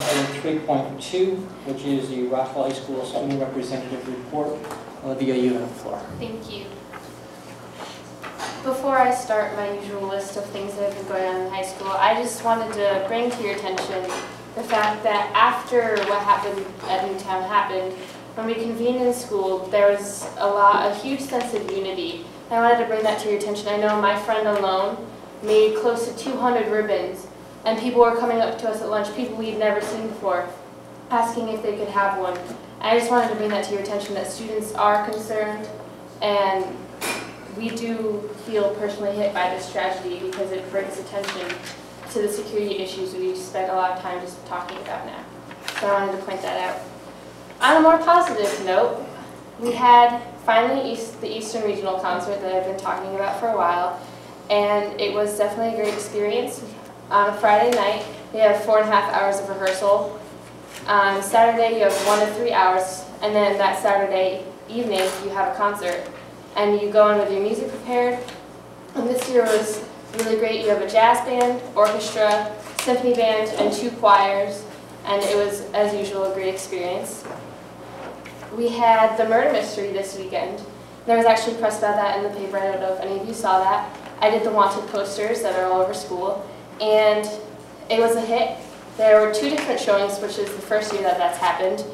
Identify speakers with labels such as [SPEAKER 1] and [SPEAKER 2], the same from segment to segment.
[SPEAKER 1] Item 3.2, which is the Rockville High School Student Representative Report. Olivia, you have the floor.
[SPEAKER 2] Thank you. Before I start my usual list of things that have been going on in high school, I just wanted to bring to your attention the fact that after what happened at Newtown happened, when we convened in school, there was a huge sense of unity. I wanted to bring that to your attention. I know my friend alone made close to 200 ribbons, and people were coming up to us at lunch, people we'd never seen before, asking if they could have one. I just wanted to bring that to your attention, that students are concerned, and we do feel personally hit by this tragedy because it brings attention to the security issues we've spent a lot of time just talking about now. So I wanted to point that out. On a more positive note, we had finally the Eastern Regional concert that I've been talking about for a while, and it was definitely a great experience. On a Friday night, we have 4.5 hours of rehearsal. On Saturday, you have 1 to 3 hours, and then that Saturday evening, you have a concert. And you go in with your music prepared. And this year was really great. You have a jazz band, orchestra, symphony band, and 2 choirs. And it was, as usual, a great experience. We had the murder mystery this weekend. There was actually press about that in the paper. I don't know if any of you saw that. I did the wanted posters that are all over school. And it was a hit. There were 2 different showings, which is the first year that that's happened.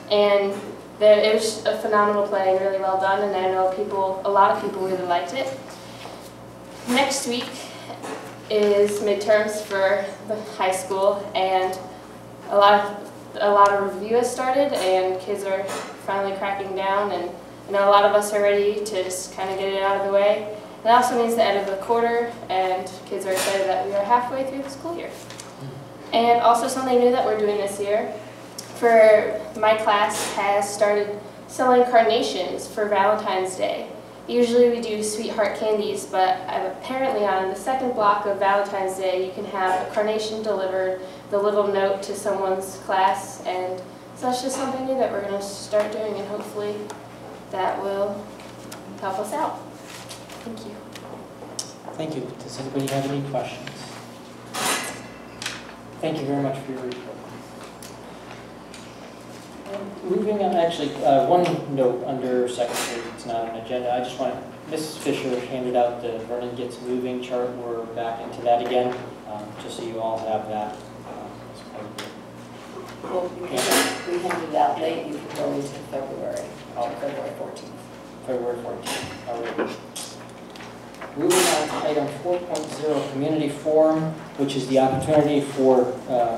[SPEAKER 2] And it was a phenomenal play, really well done, and I know a lot of people really liked it. Next week is midterms for the high school, and a lot of review has started, and kids are finally cracking down, and I know a lot of us are ready to just kind of get it out of the way. It also means the end of the quarter, and kids are excited that we are halfway through the school year. And also something new that we're doing this year, for my class has started selling carnations for Valentine's Day. Usually we do sweetheart candies, but apparently on the second block of Valentine's Day you can have a carnation delivered, the little note to someone's class, and so that's just something new that we're going to start doing, and hopefully that will help us out. Thank you.
[SPEAKER 1] Thank you. Does anybody have any questions? Thank you very much for your report. Moving on, actually, one note under secretary, it's not an agenda. I just want to, Mrs. Fisher handed out the Vernon Gets Moving chart. We're back into that again, just so you all have that.
[SPEAKER 3] Well, we handed it out late. You can go into February, February 14th.
[SPEAKER 1] February 14th. All right. Moving on to item 4.0, community forum, which is the opportunity for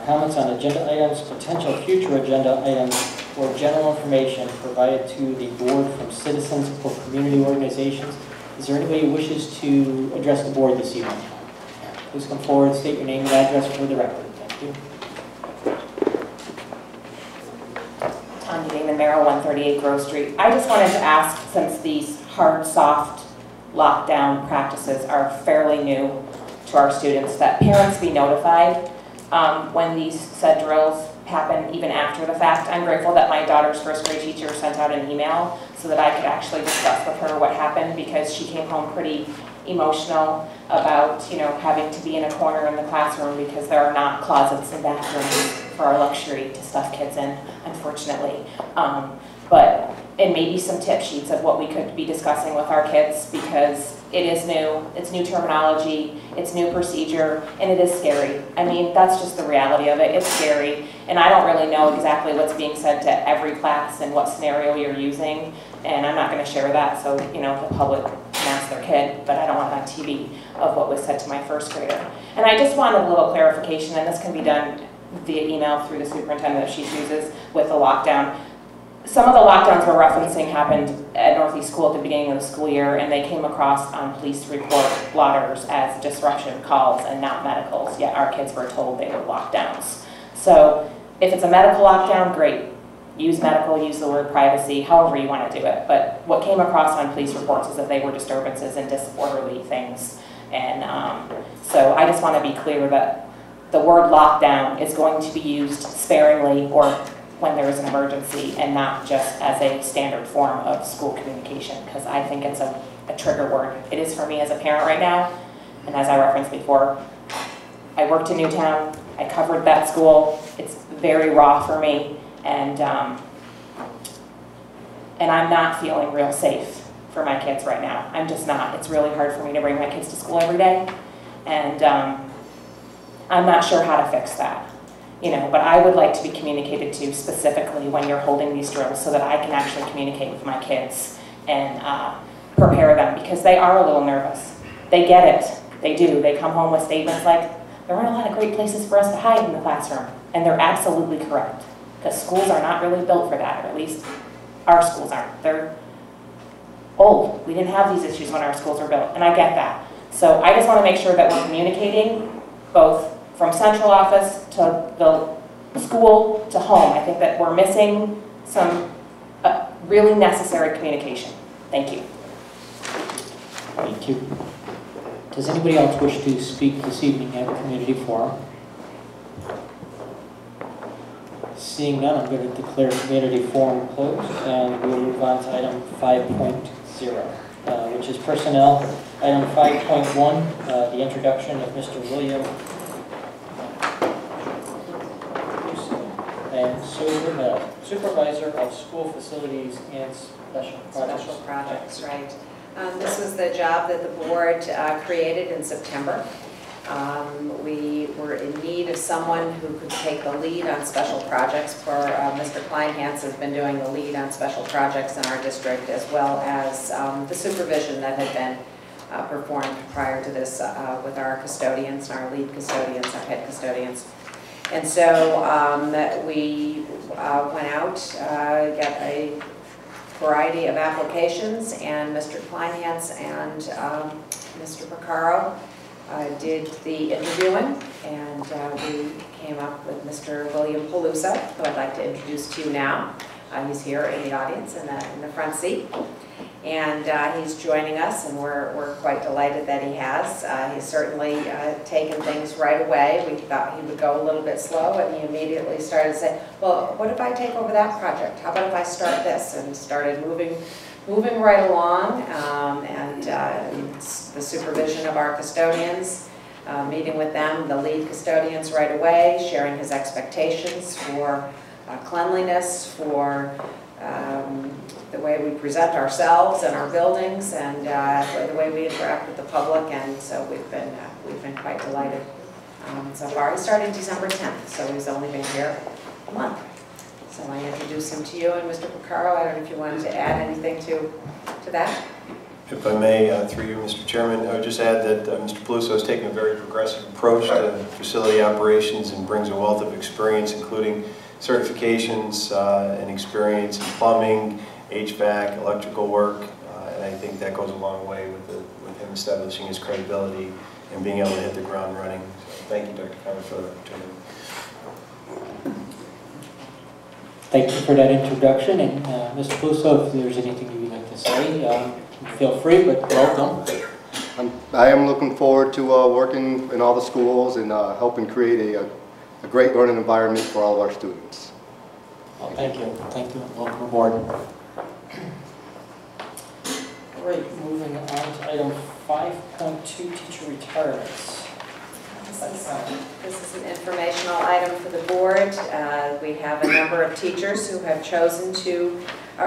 [SPEAKER 1] comments on agenda items, potential future agenda items, or general information provided to the board from citizens or community organizations. Is there anybody who wishes to address the board this evening? Please come forward, state your name and address for the record. Thank you.
[SPEAKER 4] Tanya Damon, Merrill, 138 Grove Street. I just wanted to ask, since these hard, soft lockdown practices are fairly new to our students, that parents be notified when these said drills happen, even after the fact. I'm grateful that my daughter's first grade teacher sent out an email so that I could actually discuss with her what happened, because she came home pretty emotional about, having to be in a corner in the classroom because there are not closets and bathrooms for our luxury to stuff kids in, unfortunately. And maybe some tip sheets of what we could be discussing with our kids, because it is new, it's new terminology, it's new procedure, and it is scary. I mean, that's just the reality of it. It's scary, and I don't really know exactly what's being said to every class and what scenario you're using, and I'm not going to share that so, the public can ask their kid, but I don't want it on TV of what was said to my first grader. And I just wanted a little clarification, and this can be done via email through the superintendent if she chooses, with the lockdown. Some of the lockdowns we're referencing happened at Northeast School at the beginning of the school year, and they came across on police report blotters as disruption calls and not medicals, yet our kids were told they were lockdowns. So if it's a medical lockdown, great. Use medical, use the word privacy, however you want to do it. But what came across on police reports is that they were disturbances and disorderly things. And so I just want to be clear that the word lockdown is going to be used sparingly or when there is an emergency, and not just as a standard form of school communication, because I think it's a trigger word. It is for me as a parent right now, and as I referenced before, I worked in Newtown, I covered that school. It's very raw for me, and I'm not feeling real safe for my kids right now. I'm just not. It's really hard for me to bring my kids to school every day, and I'm not sure how to fix that. But I would like to be communicated to specifically when you're holding these drills so that I can actually communicate with my kids and prepare them, because they are a little nervous. They get it. They do. They come home with statements like, there aren't a lot of great places for us to hide in the classroom. And they're absolutely correct, because schools are not really built for that, or at least our schools aren't. They're old. We didn't have these issues when our schools were built, and I get that. So I just want to make sure that we're communicating both from central office to the school to home. I think that we're missing some really necessary communication. Thank you.
[SPEAKER 1] Thank you. Does anybody else wish to speak this evening at the community forum? Seeing none, I'm going to declare community forum closed, and we'll move on to item 5.0, which is personnel. Item 5.1, the introduction of Mr. William and Supervisor of School Facilities and Special Projects.
[SPEAKER 5] Special projects, right. This was the job that the board created in September. We were in need of someone who could take the lead on special projects. Mr. Kleinhans has been doing the lead on special projects in our district, as well as the supervision that had been performed prior to this with our custodians, our lead custodians, our head custodians. And so we went out, got a variety of applications, and Mr. Kleinhans and Mr. Picaro did the interviewing, and we came up with Mr. William Peluso, who I'd like to introduce to you now. He's here in the audience in the front seat, and he's joining us, and we're quite delighted that he has. He's certainly taken things right away. We thought he would go a little bit slow, and he immediately started to say, well, what if I take over that project? How about if I start this? And started moving right along, and the supervision of our custodians, meeting with them, the lead custodians right away, sharing his expectations for cleanliness, for the way we present ourselves and our buildings, and for the way we interact with the public, and so we've been quite delighted so far. He started December 10th, so he's only been here a month. So I introduce him to you, and Mr. Picaro, I don't know if you wanted to add anything to that.
[SPEAKER 6] If I may, through you, Mr. Chairman, I would just add that Mr. Peluso has taken a very progressive approach to facility operations and brings a wealth of experience, including certifications and experience in plumbing, HVAC, electrical work, and I think that goes a long way with him establishing his credibility and being able to hit the ground running. So thank you, Dr. Conner, for the opportunity.
[SPEAKER 1] Thank you for that introduction, and Mr. Peluso, if there's anything you'd like to say, feel free, but welcome.
[SPEAKER 7] I am looking forward to working in all the schools and helping create a great learning environment for all of our students.
[SPEAKER 1] Well, thank you. Thank you. Welcome aboard. All right, moving on to item 5.2, teacher retirements.
[SPEAKER 5] This is an informational item for the board. We have a number of teachers who have chosen to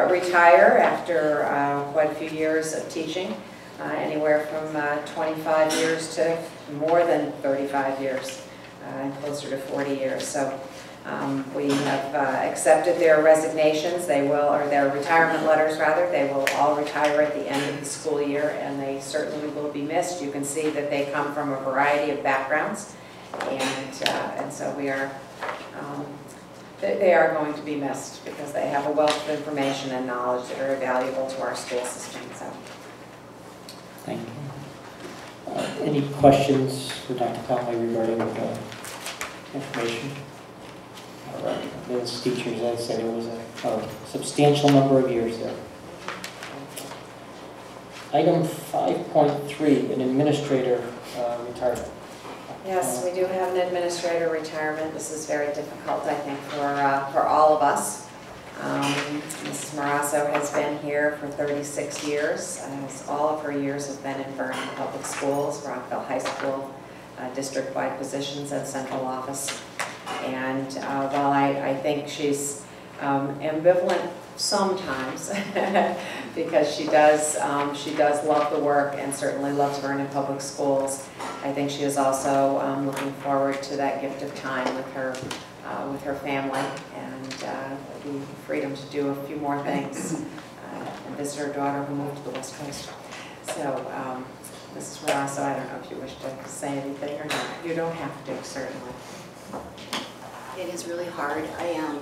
[SPEAKER 5] retire after quite a few years of teaching, anywhere from 25 years to more than 35 years, and closer to 40 years. So we have accepted their resignations. They will, or their retirement letters rather, they will all retire at the end of the school year, and they certainly will be missed. You can see that they come from a variety of backgrounds, and so we are, they are going to be missed because they have a wealth of information and knowledge that are valuable to our school system. So.
[SPEAKER 1] Thank you. Any questions for Dr. Conway regarding the information? All right, those teachers, as I said, it was a substantial number of years there. Item 5.3, an administrator retirement.
[SPEAKER 5] Yes, we do have an administrator retirement. This is very difficult, I think, for all of us. Mrs. Morasso has been here for 36 years. All of her years have been in Vernon Public Schools, Rockville High School, district-wide positions, and central office. And while I think she's ambivalent sometimes, because she does love the work and certainly loves Vernon Public Schools, I think she is also looking forward to that gift of time with her family and the freedom to do a few more things and visit her daughter who moved to the West Coast. So, Mrs. Rosso, I don't know if you wish to say anything or not. You don't have to, certainly.
[SPEAKER 8] It is really hard. I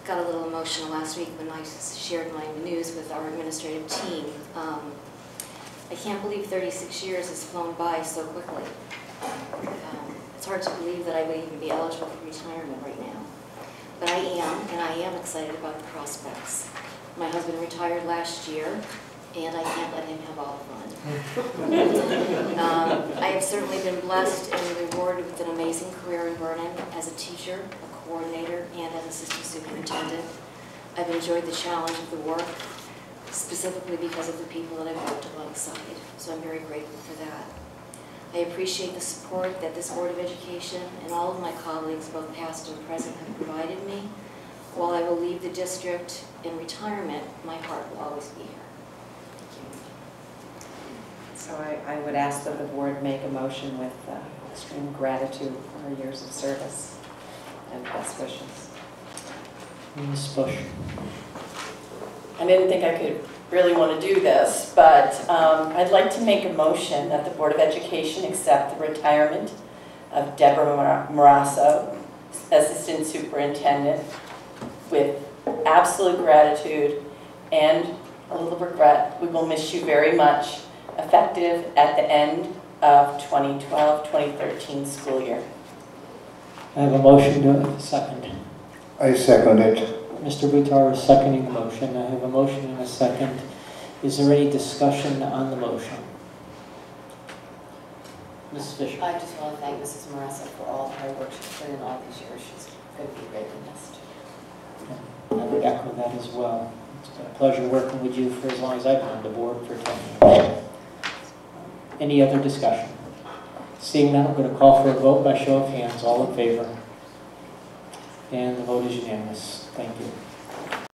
[SPEAKER 8] got a little emotional last week when I shared my news with our administrative team. I can't believe 36 years has flown by so quickly. It's hard to believe that I would even be eligible for retirement right now. But I am, and I am excited about the prospects. My husband retired last year, and I can't let him have all the fun. I have certainly been blessed and rewarded with an amazing career in Vernon as a teacher, a coordinator, and as assistant superintendent. I've enjoyed the challenge of the work, specifically because of the people that I've worked alongside, so I'm very grateful for that. I appreciate the support that this Board of Education and all of my colleagues, both past and present, have provided me. While I will leave the district in retirement, my heart will always be here.
[SPEAKER 5] So I would ask that the board make a motion with extreme gratitude for her years of service and best wishes.
[SPEAKER 1] Ms. Bush.
[SPEAKER 3] I didn't think I could really want to do this, but I'd like to make a motion that the Board of Education accept the retirement of Deborah Morasso, Assistant Superintendent, with absolute gratitude and a little regret. We will miss you very much, effective at the end of 2012-2013 school year.
[SPEAKER 1] I have a motion, do I have a second?
[SPEAKER 9] I second it.
[SPEAKER 1] Mr. Butar is seconding the motion. I have a motion and a second. Is there any discussion on the motion? Ms. Fisher.
[SPEAKER 3] I just want to thank Mrs. Marassa for all the hard work she's put in all these years. She's going to be greatly missed.
[SPEAKER 1] I would echo that as well. It's been a pleasure working with you for as long as I've been on the board, for 10 years. Any other discussion? Seeing none, I'm going to call for a vote by show of hands. All in favor? And the vote is unanimous. Thank you.